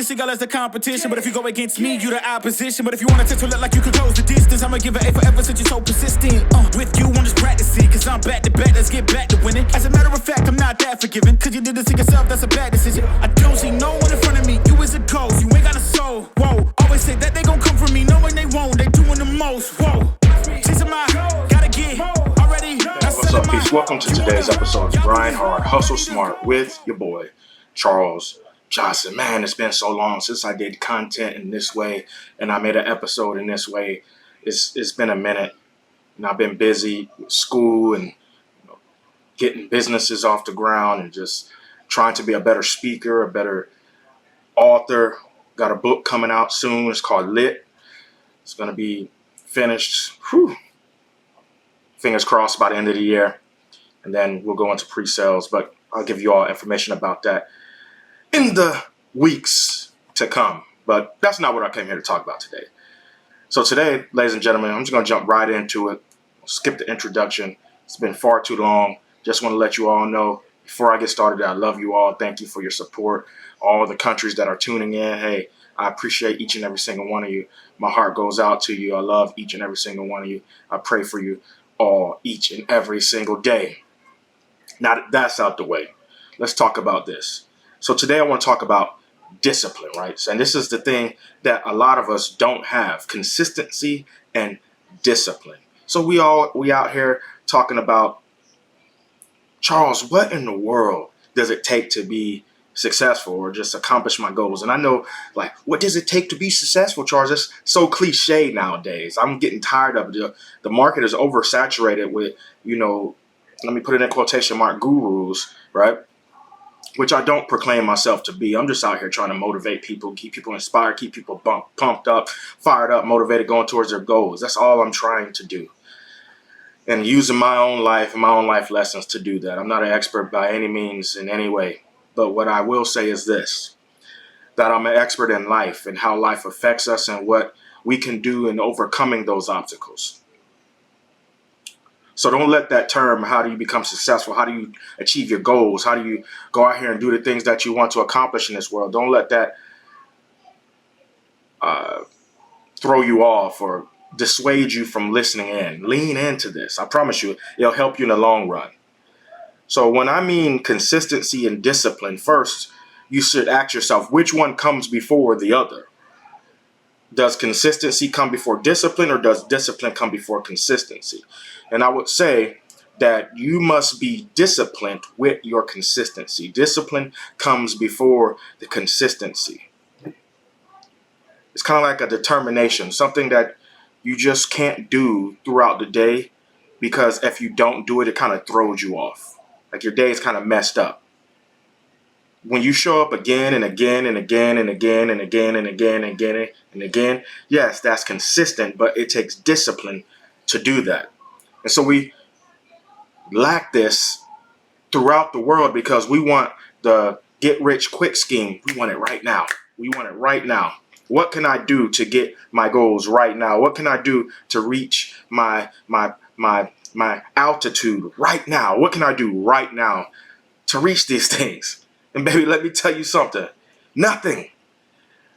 only see y'all as the competition, but if you go against me, you the opposition. But if you wanna test to look like you can close the distance, I'ma give it A forever since you're so persistent. With you, I'm just practicing, cause I'm back to back, let's get back to winning. As a matter of fact, I'm not that forgiving, cause you did this to yourself, that's a bad decision. I don't see no one in front of me, you is a ghost, you ain't got a soul. Whoa, always say that they gon' come for me, knowing they won't, they doing the most. Whoa, chasing my, gotta get already. What's up, peace? Welcome to today's episode of Grind Hard, Hustle Smart with your boy, Charles Johnson. Man, it's been so long since I did content in this way and I made an episode in this way. It's been a minute, and I've been busy with school and getting businesses off the ground and just trying to be a better speaker, a better author. Got a book coming out soon. It's called Lit. It's going to be finished. Fingers crossed by the end of the year. And then we'll go into pre-sales. But I'll give you all information about that in the weeks to come. But that's not what I came here to talk about today. So today, ladies and gentlemen, I'm just going to jump right into it. Skip the introduction. It's been far too long. Just want to let you all know before I get started, I love you all. Thank you for your support. All the countries that are tuning in, hey, I appreciate each and every single one of you. My heart goes out to you. I love each and every single one of you. I pray for you all each and every single day. Now that that's out the way, let's talk about this. So today I want to talk about discipline, right? And this is the thing that a lot of us don't have: consistency and discipline. So we out here talking about, Charles, what in the world does it take to be successful or just accomplish my goals? And I know, like, what does it take to be successful, Charles? It's so cliche nowadays. I'm getting tired of it. The market is oversaturated with, let me put it in quotation mark, gurus, right? Which I don't proclaim myself to be. I'm just out here trying to motivate people, keep people inspired, keep people pumped up, fired up, motivated, going towards their goals. That's all I'm trying to do. And using my own life and my own life lessons to do that. I'm not an expert by any means in any way. But what I will say is this, that I'm an expert in life and how life affects us and what we can do in overcoming those obstacles. So don't let that term, how do you become successful? How do you achieve your goals? How do you go out here and do the things that you want to accomplish in this world? Don't let that throw you off or dissuade you from listening in. Lean into this. I promise you, it'll help you in the long run. So when I mean consistency and discipline, first, you should ask yourself, which one comes before the other? Does consistency come before discipline, or does discipline come before consistency? And I would say that you must be disciplined with your consistency. Discipline comes before the consistency. It's kind of like a determination, something that you just can't do throughout the day, because if you don't do it, it kind of throws you off. Like your day is kind of messed up. When you show up again and again and again and again and again and again and again and again, yes, that's consistent, but it takes discipline to do that. And so we lack this throughout the world because we want the get rich quick scheme. We want it right now. We want it right now. What can I do to get my goals right now? What can I do to reach my altitude right now? What can I do right now to reach these things? And baby, let me tell you something. Nothing.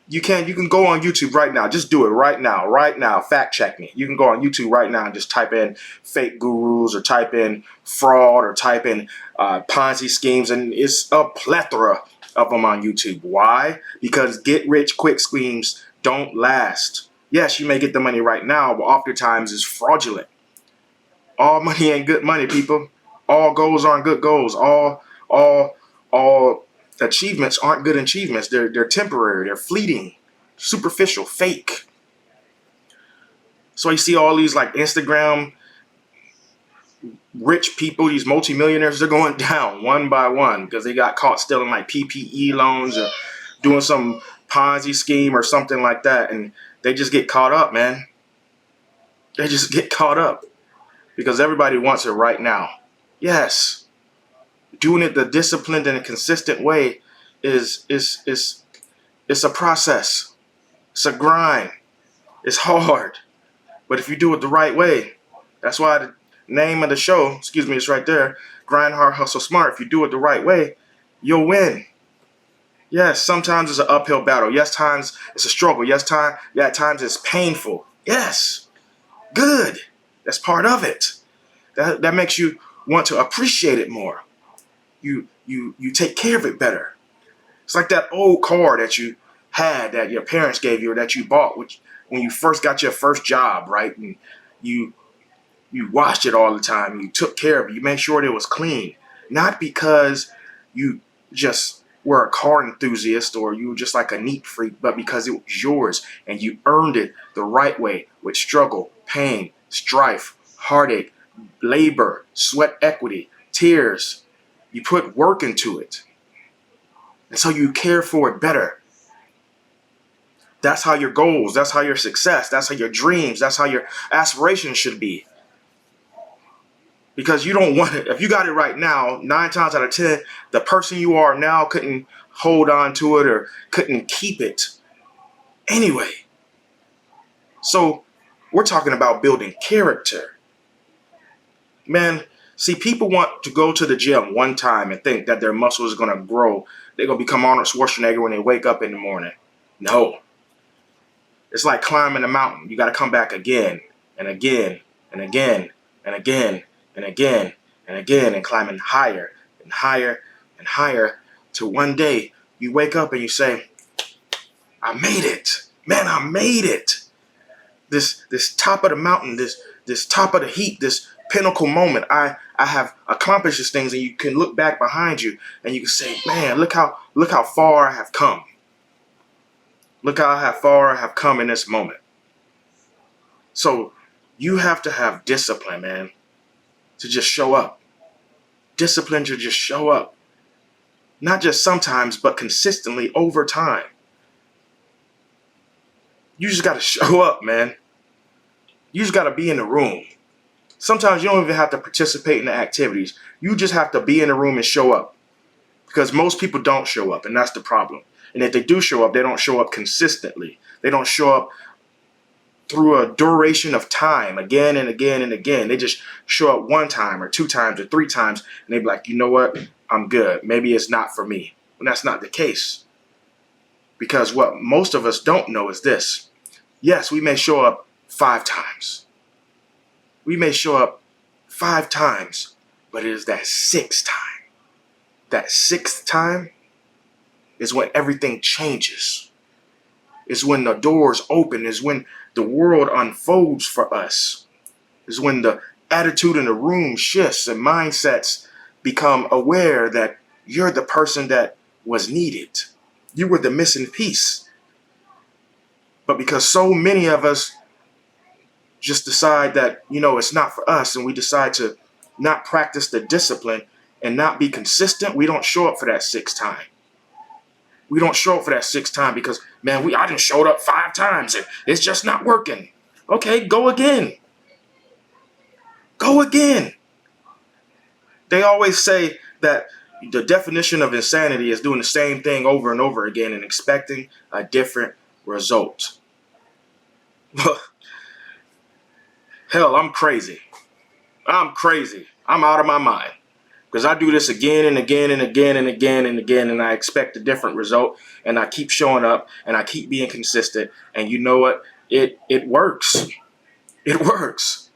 You can go on YouTube right now. Just do it right now. Right now. Fact check me. You can go on YouTube right now and just type in fake gurus or type in fraud or type in Ponzi schemes. And it's a plethora of them on YouTube. Why? Because get rich quick schemes don't last. Yes, you may get the money right now, but oftentimes it's fraudulent. All money ain't good money, people. All goals aren't good goals. All achievements aren't good achievements. They're temporary. They're fleeting, superficial, fake. So you see all these like Instagram rich people, these multimillionaires, they're going down one by one because they got caught stealing like PPE loans or doing some Ponzi scheme or something like that. And they just get caught up, man. They just get caught up because everybody wants it right now. Yes. Doing it the disciplined and consistent way is a process. It's a grind. It's hard. But if you do it the right way, that's why the name of the show, it's right there, Grind Hard, Hustle Smart. If you do it the right way, you'll win. Yes, sometimes it's an uphill battle. Yes, times it's a struggle. At times it's painful. Yes, good. That's part of it. That makes you want to appreciate it more. You take care of it better. It's like that old car that you had that your parents gave you or that you bought when you first got your first job, right? And you you washed it all the time. You took care of it. You made sure it was clean. Not because you just were a car enthusiast or you were just like a neat freak, but because it was yours and you earned it the right way with struggle, pain, strife, heartache, labor, sweat equity, tears. You put work into it. And so you care for it better. That's how your goals, that's how your success, that's how your dreams, that's how your aspirations should be. Because you don't want it. If you got it right now, 9 times out of 10, the person you are now couldn't hold on to it or couldn't keep it anyway. So we're talking about building character. Man, see, people want to go to the gym one time and think that their muscle is going to grow. They're going to become Arnold Schwarzenegger when they wake up in the morning. No. It's like climbing a mountain. You got to come back again and again and again and again and again and again and climbing higher and higher and higher till one day you wake up and you say, I made it. Man, I made it. This top of the mountain, this top of the heap, this pinnacle moment. I have accomplished these things, and you can look back behind you and you can say, man, look how far I have come. Look how far I have come in this moment. So you have to have discipline, man, to just show up. Discipline to just show up. Not just sometimes, but consistently over time. You just got to show up, man. You just got to be in the room. Sometimes you don't even have to participate in the activities. You just have to be in the room and show up. Because most people don't show up, and that's the problem. And if they do show up, they don't show up consistently. They don't show up through a duration of time again and again and again. They just show up 1 time or 2 times or 3 times, and they be like, you know what? I'm good. Maybe it's not for me. And that's not the case. Because what most of us don't know is this. Yes, we may show up 5 times. We may show up 5 times, but it is that 6th time. That 6th time is when everything changes. Is when the doors open. Is when the world unfolds for us. Is when the attitude in the room shifts and mindsets become aware that you're the person that was needed. You were the missing piece. But because so many of us just decide that, it's not for us, and we decide to not practice the discipline and not be consistent, we don't show up for that 6th time. We don't show up for that 6th time because, man, I done showed up 5 times and it's just not working. Okay, go again. Go again. They always say that the definition of insanity is doing the same thing over and over again and expecting a different result. Hell, I'm crazy. I'm crazy. I'm out of my mind. Because I do this again and again and again and again and again, and I expect a different result, and I keep showing up, and I keep being consistent, and you know what? It works. It works.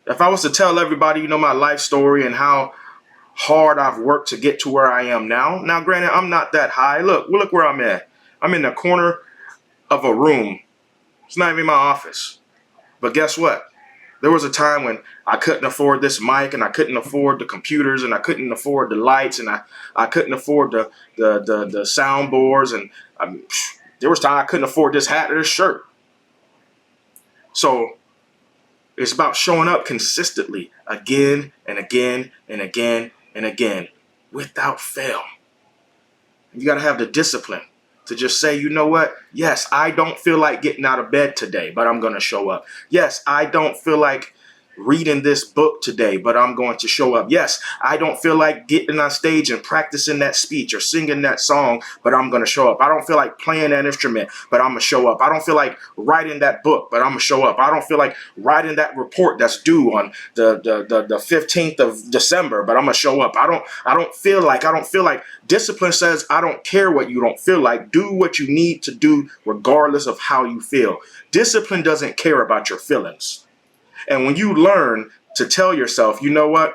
If I was to tell everybody, my life story and how hard I've worked to get to where I am now. Now, granted, I'm not that high. Look where I'm at. I'm in the corner of a room. It's not even my office. But guess what? There was a time when I couldn't afford this mic, and I couldn't afford the computers, and I couldn't afford the lights, and I couldn't afford the soundboards, and there was time I couldn't afford this hat or this shirt. So it's about showing up consistently again and again and again and again without fail. You got to have the discipline to just say, you know what? Yes, I don't feel like getting out of bed today, but I'm going to show up. Yes, I don't feel like reading this book today, but I'm going to show up. Yes, I don't feel like getting on stage and practicing that speech or singing that song, but I'm going to show up. I don't feel like playing that instrument, but I'm going to show up. I don't feel like writing that book, but I'm going to show up. I don't feel like writing that report that's due on the 15th of December, but I'm going to show up. I don't feel like discipline says, I don't care what you don't feel like. Do what you need to do regardless of how you feel. Discipline doesn't care about your feelings. And when you learn to tell yourself, you know what,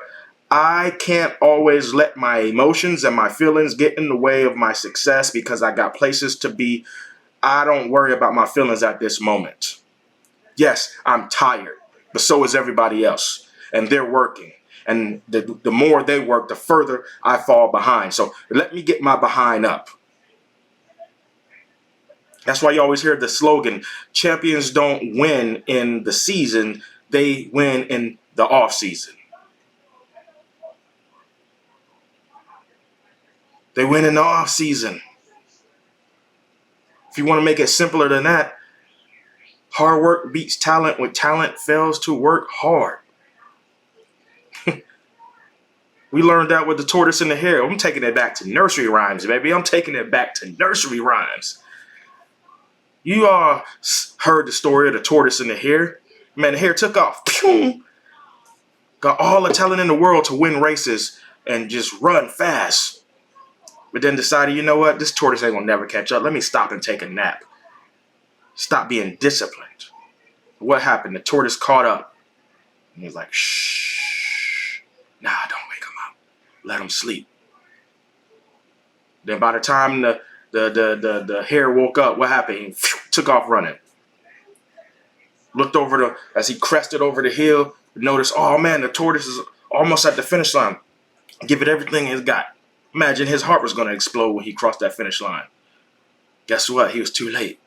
I can't always let my emotions and my feelings get in the way of my success because I got places to be. I don't worry about my feelings at this moment. Yes, I'm tired, but so is everybody else. And they're working. And the more they work, the further I fall behind. So let me get my behind up. That's why you always hear the slogan, champions don't win in the season, they win in the off season. They win in the off season. If you want to make it simpler than that, hard work beats talent when talent fails to work hard. We learned that with the tortoise and the hare. I'm taking it back to nursery rhymes, baby. I'm taking it back to nursery rhymes. You all heard the story of the tortoise and the hare. Man, the hare took off. Pew! Got all the talent in the world to win races and just run fast. But then decided, you know what? This tortoise ain't gonna never catch up. Let me stop and take a nap. Stop being disciplined. What happened? The tortoise caught up. And he's like, shh. Nah, don't wake him up. Let him sleep. Then by the time the hare woke up, what happened? He took off running. Looked over as he crested over the hill, noticed, oh man, the tortoise is almost at the finish line. Give it everything he's got. Imagine his heart was going to explode when he crossed that finish line. Guess what? He was too late.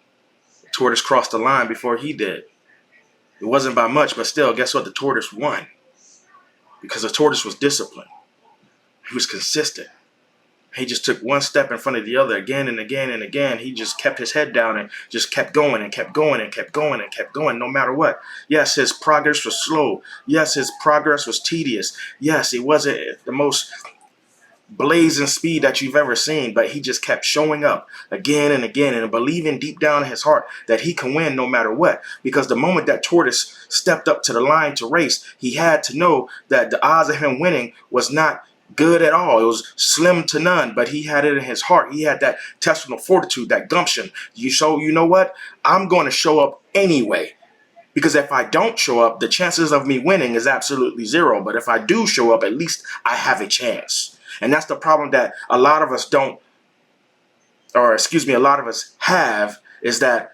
The tortoise crossed the line before he did. It wasn't by much, but still, guess what? The tortoise won. Because the tortoise was disciplined. He was consistent. He just took one step in front of the other again and again and again. He just kept his head down and just kept going and kept going and kept going and kept going no matter what. Yes, his progress was slow. Yes, his progress was tedious. Yes, it wasn't the most blazing speed that you've ever seen, but he just kept showing up again and again and believing deep down in his heart that he can win no matter what. Because the moment that tortoise stepped up to the line to race, he had to know that the odds of him winning was not good at all. It was slim to none, but he had it in his heart. He had that intestinal fortitude, that gumption. You know what? I'm going to show up anyway. Because if I don't show up, the chances of me winning is absolutely zero. But if I do show up, at least I have a chance. And that's the problem that a lot of us have, is that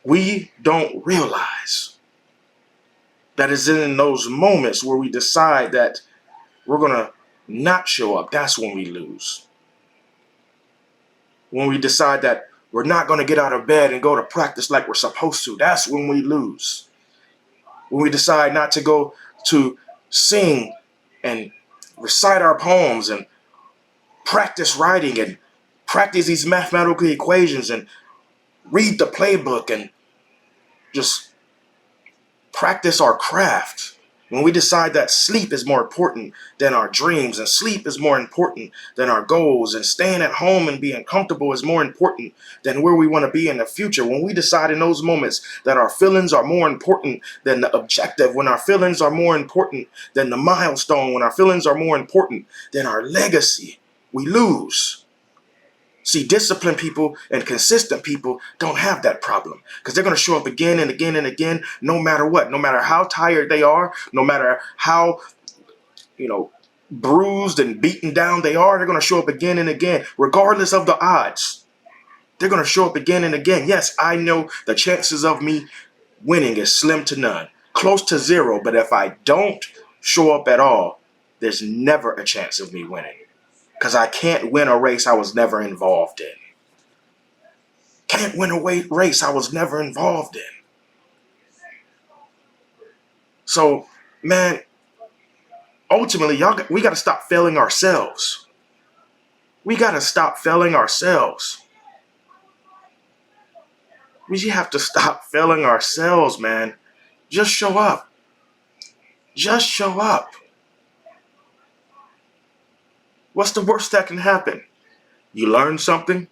we don't realize that it's in those moments where we decide that we're going to not show up. That's when we lose. When we decide that we're not going to get out of bed and go to practice like we're supposed to, that's when we lose. When we decide not to go to sing and recite our poems and practice writing and practice these mathematical equations and read the playbook and just practice our craft. When we decide that sleep is more important than our dreams and sleep is more important than our goals and staying at home and being comfortable is more important than where we want to be in the future. When we decide in those moments that our feelings are more important than the objective, when our feelings are more important than the milestone, when our feelings are more important than our legacy, we lose. See, disciplined people and consistent people don't have that problem because they're going to show up again and again and again, no matter what, no matter how tired they are, no matter how, bruised and beaten down they are, they're going to show up again and again, regardless of the odds. They're going to show up again and again. Yes, I know the chances of me winning is slim to none, close to zero. But if I don't show up at all, there's never a chance of me winning. Because I can't win a race I was never involved in. Can't win a race I was never involved in. So, man, ultimately, we got to stop failing ourselves. We got to stop failing ourselves. We have to stop failing ourselves, man. Just show up. Just show up. What's the worst that can happen? You learn something,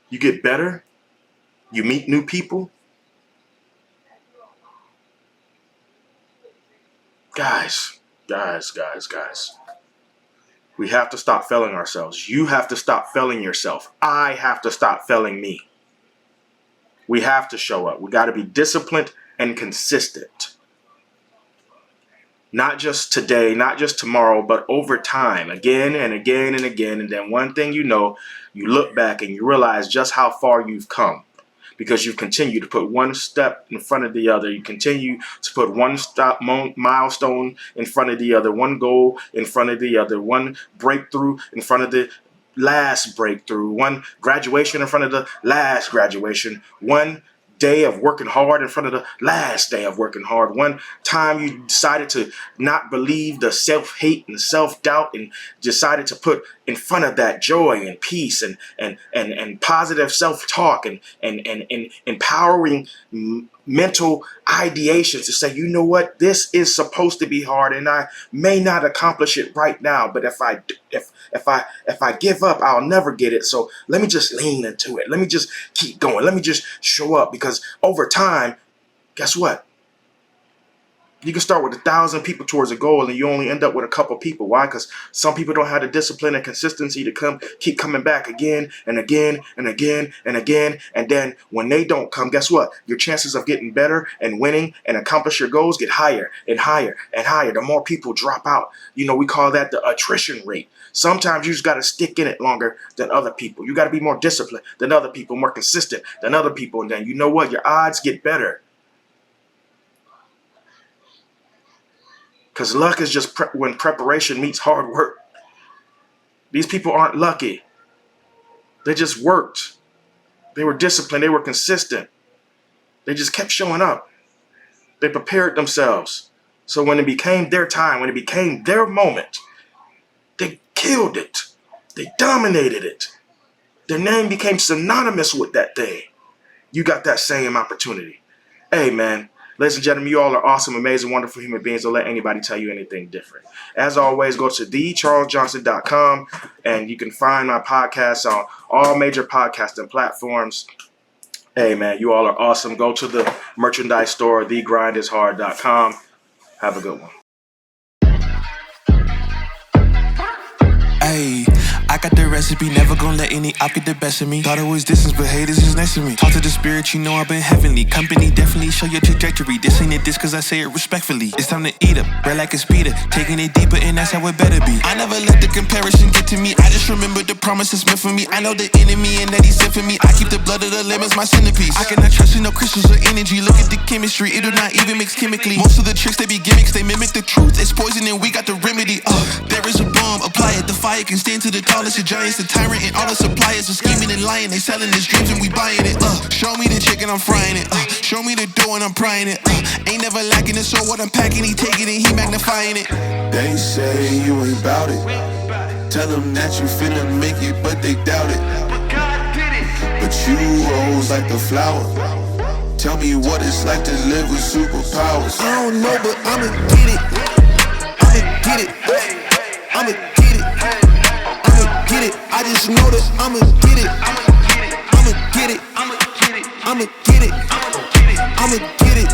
you get better, you meet new people. Guys. We have to stop failing ourselves. You have to stop failing yourself. I have to stop failing me. We have to show up. We got to be disciplined and consistent. Not just today, not just tomorrow, but over time, again and again and again. And then one thing you know, you look back and you realize just how far you've come because you've continued to put one step in front of the other. You continue to put one milestone in front of the other, one goal in front of the other, one breakthrough in front of the last breakthrough, one graduation in front of the last graduation, one day of working hard in front of the last day of working hard. One time you decided to not believe the self-hate and self-doubt and decided to put in front of that joy and peace and positive self-talk and empowering mental ideations to say, you know what, this is supposed to be hard and I may not accomplish it right now, but if I give up, I'll never get it. So let me just lean into it. Let me just keep going. Let me just show up, because over time, guess what? You can start with 1,000 people towards a goal and you only end up with a couple people. Why? Because some people don't have the discipline and consistency to keep coming back again and again and again and again. And then when they don't come, guess what? Your chances of getting better and winning and accomplish your goals get higher and higher and higher. The more people drop out. You know, we call that the attrition rate. Sometimes you just got to stick in it longer than other people. You got to be more disciplined than other people, more consistent than other people. And then you know what? Your odds get better. Because luck is just when preparation meets hard work. These people aren't lucky. They just worked. They were disciplined. They were consistent. They just kept showing up. They prepared themselves. So when it became their time, when it became their moment, they killed it. They dominated it. Their name became synonymous with that thing. You got that same opportunity. Hey, man. Ladies and gentlemen, you all are awesome, amazing, wonderful human beings. Don't let anybody tell you anything different. As always, go to thecharlesjohnson.com and you can find my podcast on all major podcasting platforms. Hey, man, you all are awesome. Go to the merchandise store, thegrindishard.com. Have a good one. Ayy, I got the recipe, never gonna let any op get the best of me. Thought it was distance, but haters is next to me. Talk to the spirit, you know I've been heavenly. Company definitely show your trajectory. This ain't a diss cause I say it respectfully. It's time to eat up, bread like a speeder. Taking it deeper and that's how it better be. I never let the comparison get to me. I just remember the promises meant for me. I know the enemy and that he sent for me. I keep the blood of the lemons my centerpiece. I cannot trust in no crystals or energy. Look at the chemistry, it do not even mix chemically. Most of the tricks, they be gimmicks, they mimic the truth. It's poison and we got the remedy. There is a bomb, apply it, the fire can stand to the tallest of giants. The tyrant and all the suppliers are scheming and lying. They selling his dreams and we buying it. Show me the chicken, I'm frying it. Show me the dough and I'm prying it. Ain't never lacking it, so what I'm packing, he taking it, he magnifying it. They say you ain't bout it. Tell them that you finna make it, but they doubt it. But God did it. But you rose like the flower. Tell me what it's like to live with superpowers. I don't know, but I'ma get it. I'ma get it. I'ma get it. I'ma get it. I just know that I'ma get it. I'ma get it. I'ma get it. I'ma get it. I'ma get it.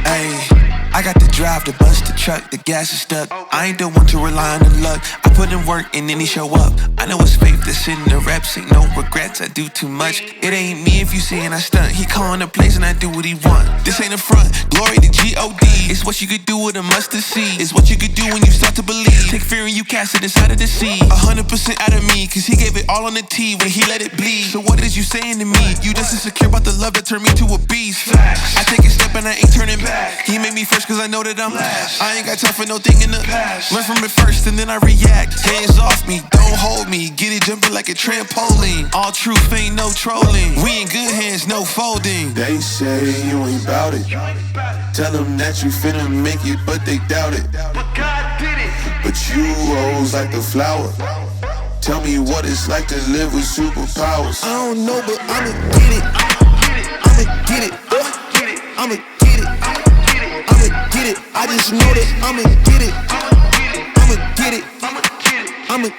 Ayy, I got the drive, the bus, the truck, the gas is stuck. I ain't the one to rely on the luck. I put in work and then he show up. I know it's faith that's in the reps. Ain't no regrets, I do too much. It ain't me if you saying I stunt. He calling the place and I do what he want. This ain't a front, glory to G-O-D. It's what you could do with a mustard seed. It's what you could do when you start to believe. Take fear and you cast it inside of the sea. 100% out of me, cause he gave it all on the T when he let it bleed. So what is you saying to me? You just insecure about the love that turned me to a beast. I take a step and I ain't turning back. He made me first cause I know that I'm last. I ain't got time for no thing in the past. Learn from it first and then I react. Hands off me, don't hold me. Get it jumping like a trampoline. All truth ain't no trolling. We in good hands, no folding. They say you ain't bout it. Tell them that you finna make it, but they doubt it. But God did it. But you rose like the flower. Tell me what it's like to live with superpowers. I don't know, but I'ma get it. I'ma get it. I'ma get it. I'ma get it. get it. I just know that I'ma get it. I'ma get it. I'ma